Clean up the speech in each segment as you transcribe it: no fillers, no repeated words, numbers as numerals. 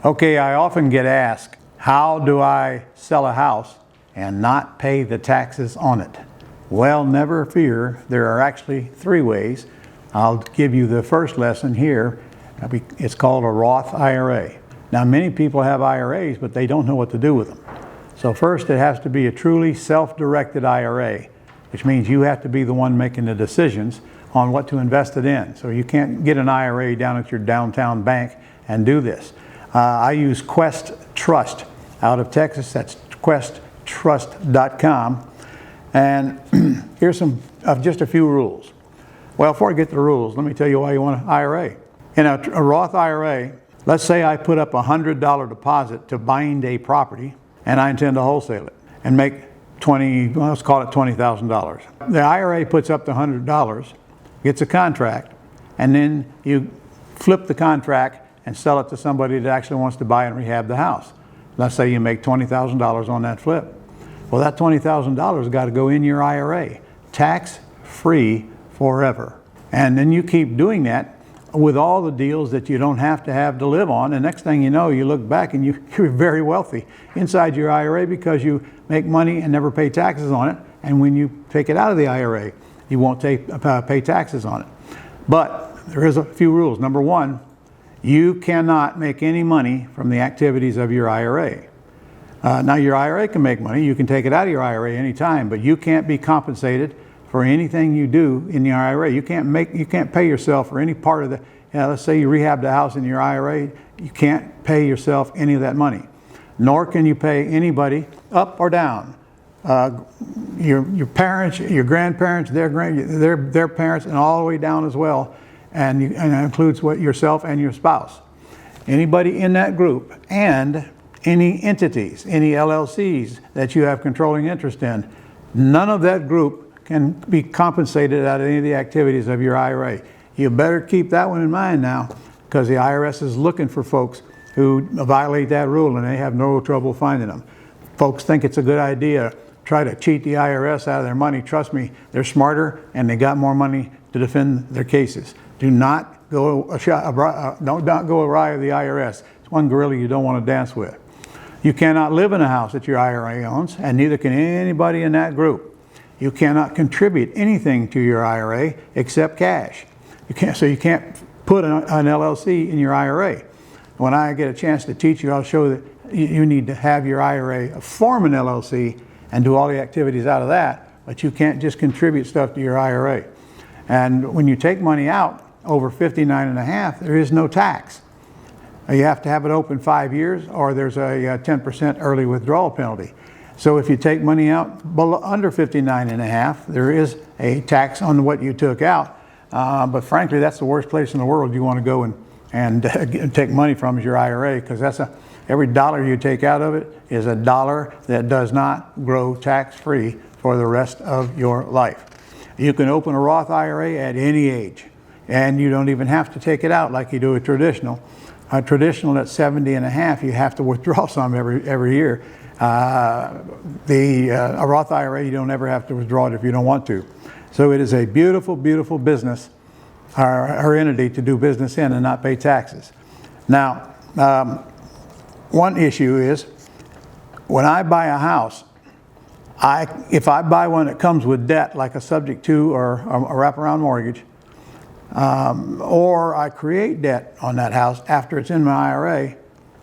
Okay, I often get asked, how do I sell a house and not pay the taxes on it? Well, never fear, there are actually three ways. I'll give you the first lesson here. It's called a Roth IRA. Now, many people have IRAs, but they don't know what to do with them. So first, it has to be a truly self-directed IRA, which means you have to be the one making the decisions on what to invest it in. So you can't get an IRA down at your downtown bank and do this. I use Quest Trust out of Texas. That's questtrust.com. And here's just a few rules. Well, before I get to the rules, let me tell you why you want an IRA. In a Roth IRA, let's say I put up a $100 deposit to bind a property, and I intend to wholesale it and make let's call it $20,000. The IRA puts up the $100, gets a contract, and then you flip the contract and sell it to somebody that actually wants to buy and rehab the house. Let's say you make $20,000 on that flip. Well, that $20,000 got to go in your IRA, tax-free forever. And then you keep doing that with all the deals that you don't have to live on. And next thing you know, you look back and you're very wealthy inside your IRA because you make money and never pay taxes on it. And when you take it out of the IRA, you won't pay taxes on it. But there is a few rules. Number one, you cannot make any money from the activities of your IRA. Now, your IRA can make money. You can take it out of your IRA anytime, but you can't be compensated for anything you do in your IRA. You can't pay yourself for any part of the, let's say you rehabbed a house in your IRA, you can't pay yourself any of that money. Nor can you pay anybody up or down. Your parents, your grandparents, their parents, and all the way down as well. And that includes yourself and your spouse. Anybody in that group and any entities, any LLCs that you have controlling interest in, none of that group can be compensated out of any of the activities of your IRA. You better keep that one in mind now, because the IRS is looking for folks who violate that rule, and they have no trouble finding them. Folks think it's a good idea, try to cheat the IRS out of their money. Trust me, they're smarter and they got more money to defend their cases. Do not go awry with the IRS. It's one gorilla you don't want to dance with. You cannot live in a house that your IRA owns, and neither can anybody in that group. You cannot contribute anything to your IRA except cash. So you can't put an LLC in your IRA. When I get a chance to teach you, I'll show that you need to have your IRA form an LLC and do all the activities out of that, but you can't just contribute stuff to your IRA. And when you take money out over 59.5, there is no tax. You have to have it open 5 years, or there's a 10% early withdrawal penalty. So if you take money out under 59.5, there is a tax on what you took out. But frankly, that's the worst place in the world you want to go and take money from is your IRA, because every dollar you take out of it is a dollar that does not grow tax-free for the rest of your life. You can open a Roth IRA at any age, and you don't even have to take it out like you do a traditional. A traditional at 70.5, you have to withdraw some every year. A Roth IRA, you don't ever have to withdraw it if you don't want to. So it is a beautiful, beautiful business, or entity to do business in and not pay taxes. Now, one issue is when I buy a house, if I buy one that comes with debt, like a subject to or a wraparound mortgage, or I create debt on that house after it's in my IRA,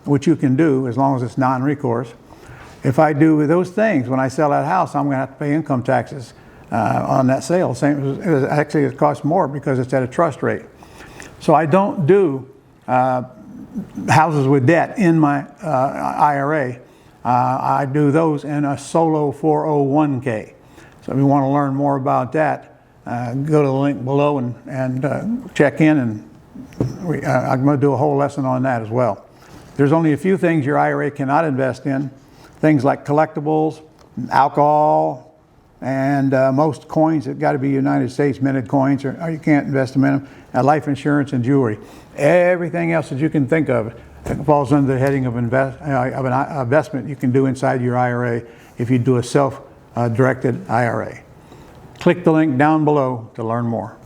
which you can do as long as it's non-recourse. If I do those things, when I sell that house, I'm going to have to pay income taxes on that sale. Actually, it costs more because it's at a trust rate. So I don't do houses with debt in my IRA. I do those in a solo 401k. So if you want to learn more about that, go to the link below and check in, and I'm going to do a whole lesson on that as well. There's only a few things your IRA cannot invest in. Things like collectibles, alcohol, and most coins have got to be United States minted coins, or you can't invest them in them. Life insurance and jewelry. Everything else that you can think of falls under the heading of an investment you can do inside your IRA if you do a self-directed IRA. Click the link down below to learn more.